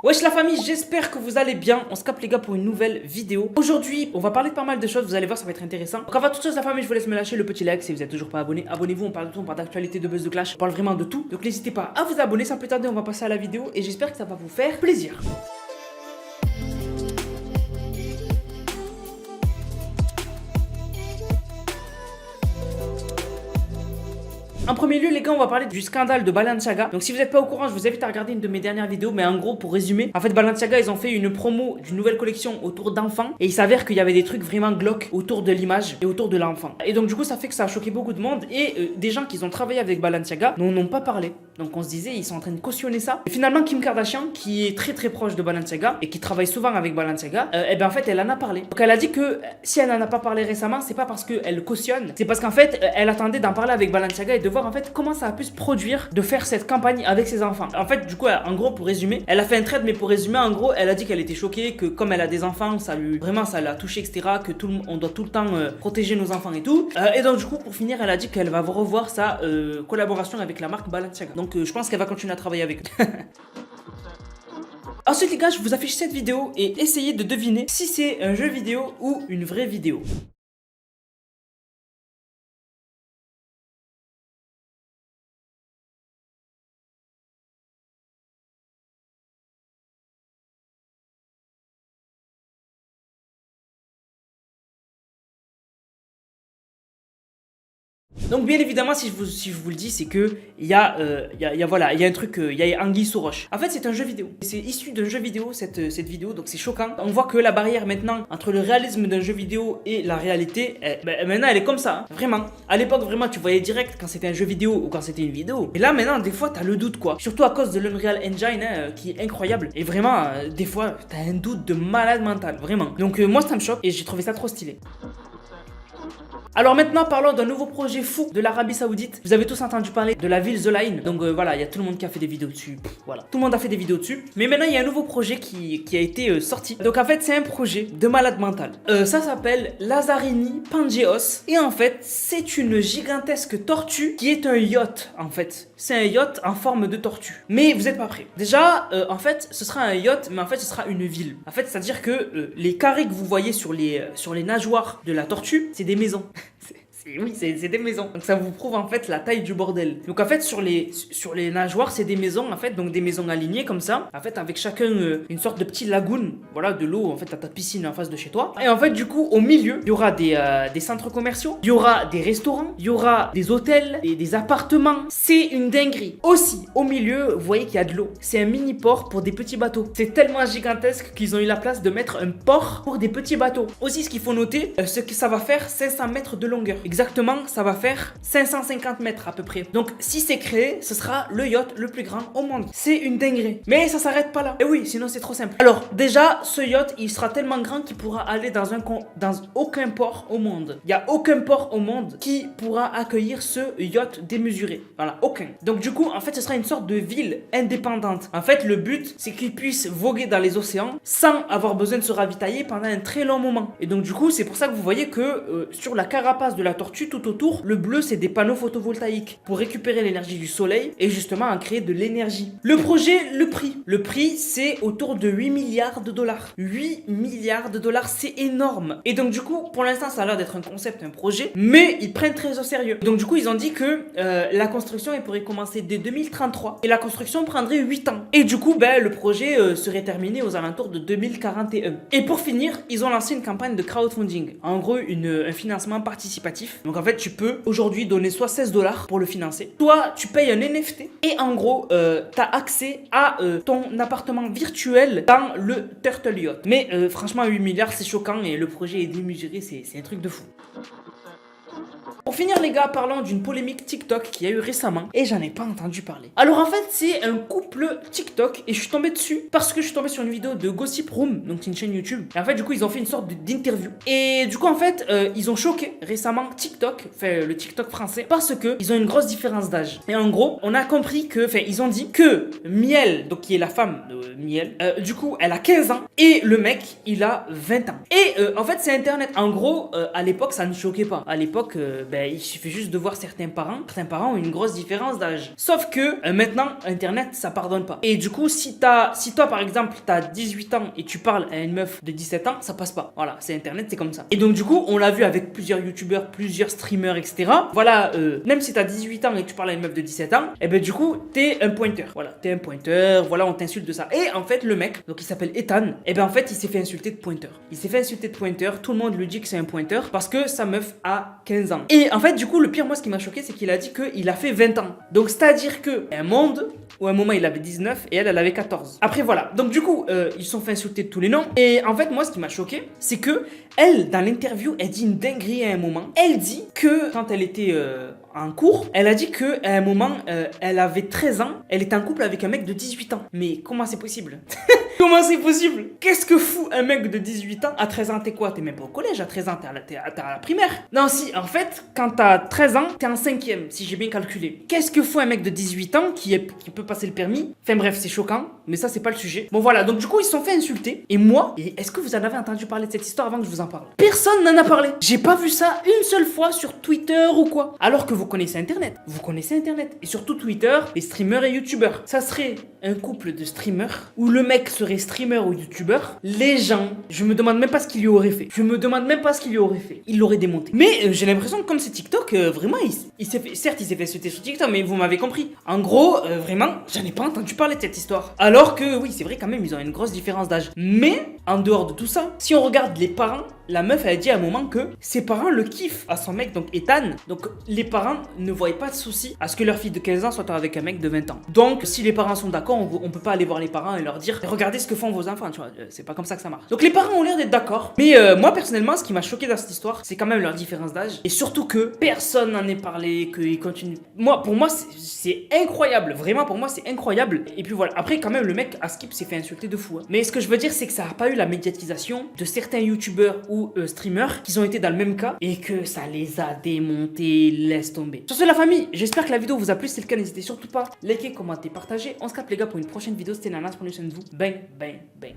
Wesh la famille, j'espère que vous allez bien. On se capte les gars pour une nouvelle vidéo. Aujourd'hui, on va parler de pas mal de choses, vous allez voir, ça va être intéressant. Donc avant toute chose la famille, je vous laisse me lâcher le petit like si vous n'êtes toujours pas abonné. Abonnez-vous, on parle de tout, on parle d'actualité, de buzz, de clash, on parle vraiment de tout. Donc n'hésitez pas à vous abonner, sans plus tarder, on va passer à la vidéo et j'espère que ça va vous faire plaisir. En premier lieu les gars, on va parler du scandale de Balenciaga. Donc si vous n'êtes pas au courant, je vous invite à regarder une de mes dernières vidéos. Mais en gros, pour résumer, en fait Balenciaga ils ont fait une promo d'une nouvelle collection autour d'enfants. Et il s'avère qu'il y avait des trucs vraiment glauques autour de l'image et autour de l'enfant. Et donc du coup ça fait que ça a choqué beaucoup de monde. Et des gens qui ont travaillé avec Balenciaga n'en ont pas parlé. Donc on se disait ils sont en train de cautionner ça. Et finalement Kim Kardashian, qui est très très proche de Balenciaga et qui travaille souvent avec Balenciaga, et ben en fait elle en a parlé. Donc elle a dit que si elle n'en a pas parlé récemment, c'est pas parce qu'elle cautionne, c'est parce qu'en fait elle attendait d'en parler avec Balenciaga et de voir en fait comment ça a pu se produire de faire cette campagne avec ses enfants. En fait du coup en gros pour résumer, elle a fait un trade, mais pour résumer en gros elle a dit qu'elle était choquée, que comme elle a des enfants ça lui vraiment ça l'a touché, etc., que on doit tout le temps protéger nos enfants et tout, et donc du coup pour finir elle a dit qu'elle va revoir sa collaboration avec la marque Balenciaga. Donc je pense qu'elle va continuer à travailler avec eux. Ensuite les gars, je vous affiche cette vidéo et essayez de deviner si c'est un jeu vidéo ou une vraie vidéo. Donc bien évidemment si je vous le dis, c'est que il y a un truc, il y a anguille sous roche. En fait c'est un jeu vidéo, c'est issu d'un jeu vidéo cette vidéo, donc c'est choquant. On voit que la barrière maintenant entre le réalisme d'un jeu vidéo et la réalité, maintenant elle est comme ça, hein. Vraiment. À l'époque vraiment tu voyais direct quand c'était un jeu vidéo ou quand c'était une vidéo. Et là maintenant des fois t'as le doute quoi, surtout à cause de l'Unreal Engine qui est incroyable. Et vraiment des fois t'as un doute de malade mental, vraiment. Donc moi ça me choque et j'ai trouvé ça trop stylé. Alors maintenant parlons d'un nouveau projet fou de l'Arabie Saoudite. Vous avez tous entendu parler de la ville The Line. Donc voilà, il y a tout le monde qui a fait des vidéos dessus. Voilà, tout le monde a fait des vidéos dessus. Mais maintenant il y a un nouveau projet qui a été sorti. Donc en fait c'est un projet de malade mental. Ça s'appelle Lazzarini Pangeos. Et en fait c'est une gigantesque tortue qui est un yacht en fait. C'est un yacht en forme de tortue. Mais vous n'êtes pas prêts. Déjà en fait ce sera un yacht, mais en fait ce sera une ville. En fait c'est à dire que les carrés que vous voyez sur les nageoires de la tortue, c'est des maisons. Oui, c'est des maisons. Donc ça vous prouve en fait la taille du bordel. Donc en fait sur les nageoires c'est des maisons en fait, donc des maisons alignées comme ça. En fait avec chacun une sorte de petit lagoon, voilà, de l'eau en fait à ta piscine en face de chez toi. Et en fait du coup au milieu il y aura des centres commerciaux, il y aura des restaurants, il y aura des hôtels et des appartements. C'est une dinguerie. Aussi au milieu vous voyez qu'il y a de l'eau. C'est un mini port pour des petits bateaux. C'est tellement gigantesque qu'ils ont eu la place de mettre un port pour des petits bateaux. Aussi ce qu'il faut noter, ce que ça va faire 500 mètres de longueur. Exactement, ça va faire 550 mètres à peu près. Donc si c'est créé, ce sera le yacht le plus grand au monde. C'est une dinguerie. Mais ça s'arrête pas là. Et oui, sinon c'est trop simple. Alors déjà, ce yacht, il sera tellement grand qu'il pourra aller dans aucun port au monde. Il n'y a aucun port au monde qui pourra accueillir ce yacht démesuré. Voilà, aucun. Donc du coup, en fait, ce sera une sorte de ville indépendante. En fait, le but, c'est qu'il puisse voguer dans les océans sans avoir besoin de se ravitailler pendant un très long moment. Et donc du coup, c'est pour ça que vous voyez que sur la carapace de la tortue, tout autour, le bleu c'est des panneaux photovoltaïques pour récupérer l'énergie du soleil et justement en créer de l'énergie. Le projet, le prix c'est autour de 8 milliards de dollars. 8 milliards de dollars, c'est énorme. Et donc du coup pour l'instant ça a l'air d'être un concept, un projet, mais ils prennent très au sérieux. Donc du coup ils ont dit que la construction elle pourrait commencer dès 2033 et la construction prendrait 8 ans. Et du coup le projet serait terminé aux alentours de 2041. Et pour finir ils ont lancé une campagne de crowdfunding, en gros un financement participatif. Donc en fait tu peux aujourd'hui donner soit 16 $ pour le financer, soit tu payes un NFT et en gros t'as accès à ton appartement virtuel dans le Turtle Yacht. Mais franchement 8 milliards c'est choquant et le projet est démesuré, c'est un truc de fou. Pour finir les gars, parlons d'une polémique TikTok qu'il y a eu récemment et j'en ai pas entendu parler. Alors en fait c'est un couple TikTok et je suis tombé dessus parce que je suis tombé sur une vidéo de Gossip Room, donc c'est une chaîne YouTube. Et en fait du coup ils ont fait une sorte d'interview. Et du coup en fait ils ont choqué récemment TikTok, enfin le TikTok français, parce que ils ont une grosse différence d'âge. Et en gros on a compris que, enfin ils ont dit que Miel, donc qui est la femme de Miel, du coup elle a 15 ans et le mec il a 20 ans. Et en fait c'est internet. En gros à l'époque ça ne choquait pas. À l'époque ben, il suffit juste de voir certains parents. Certains parents ont une grosse différence d'âge. Sauf que maintenant, Internet, ça pardonne pas. Et du coup, si toi, par exemple, t'as 18 ans et tu parles à une meuf de 17 ans, ça passe pas. Voilà, c'est Internet, c'est comme ça. Et donc, du coup, on l'a vu avec plusieurs youtubeurs, plusieurs streamers, etc. Voilà, même si t'as 18 ans et tu parles à une meuf de 17 ans, et ben du coup, t'es un pointeur. Voilà, t'es un pointeur, voilà, on t'insulte de ça. Et en fait, le mec, donc il s'appelle Ethan, et ben en fait, il s'est fait insulter de pointeur. Il s'est fait insulter de pointeur, tout le monde lui dit que c'est un pointeur parce que sa meuf a 15 ans. Et en fait, du coup, le pire, moi, ce qui m'a choqué, c'est qu'il a dit qu'il a fait 20 ans. Donc, c'est-à-dire que un monde où à un moment il avait 19 et elle avait 14. Après, voilà. Donc, du coup, ils se sont fait insulter de tous les noms. Et en fait, moi, ce qui m'a choqué, c'est que elle, dans l'interview, elle dit une dinguerie à un moment. Elle dit que quand elle était en cours, elle a dit que à un moment, elle avait 13 ans, elle était en couple avec un mec de 18 ans. Mais comment c'est possible? Comment c'est possible? Qu'est-ce que fout un mec de 18 ans? À 13 ans, t'es quoi? T'es même pas au collège. À 13 ans, t'es à la primaire. Non, si, en fait, quand t'as 13 ans, t'es en 5ème, si j'ai bien calculé. Qu'est-ce que fout un mec de 18 ans qui peut passer le permis? Enfin bref, c'est choquant, mais ça, c'est pas le sujet. Bon, voilà, donc du coup, ils se sont fait insulter. Et moi, est-ce que vous en avez entendu parler de cette histoire avant que je vous en parle? Personne n'en a parlé. J'ai pas vu ça une seule fois sur Twitter ou quoi. Alors que vous connaissez Internet. Vous connaissez Internet. Et surtout Twitter, les streamers et youtubeurs. Ça serait un couple de streamers où le mec serait streamer ou youtubeur. Les gens, je me demande même pas ce qu'il lui aurait fait. Il l'aurait démonté. Mais j'ai l'impression que comme c'est TikTok, vraiment, il s'est fait. Certes, il s'est fait sauter sur TikTok, mais vous m'avez compris. En gros, vraiment, j'en ai pas entendu parler de cette histoire. Alors que, oui, c'est vrai quand même, ils ont une grosse différence d'âge. Mais, en dehors de tout ça, si on regarde les parents, la meuf elle a dit à un moment que ses parents le kiffent à son mec, donc Ethan. Donc les parents ne voyaient pas de souci à ce que leur fille de 15 ans soit avec un mec de 20 ans. Donc si les parents sont d'accord, on peut pas aller voir les parents et leur dire regardez ce que font vos enfants, tu vois, c'est pas comme ça que ça marche. Donc les parents ont l'air d'être d'accord. Mais moi personnellement, ce qui m'a choqué dans cette histoire, c'est quand même leur différence d'âge. Et surtout que personne n'en ait parlé, qu'ils continuent. Pour moi, c'est incroyable. Vraiment, pour moi, c'est incroyable. Et puis voilà. Après, quand même, le mec à Skip s'est fait insulter de fou. Hein. Mais ce que je veux dire, c'est que ça a pas eu la médiatisation de certains youtubeurs ou streamers qui ont été dans le même cas et que ça les a démontés, laisse tomber. Sur ce la famille, j'espère que la vidéo vous a plu, si c'est le cas n'hésitez surtout pas, liker, commenter, partager. On se capte les gars pour une prochaine vidéo, c'était Nanas, prenez soin de vous, bang bang bang.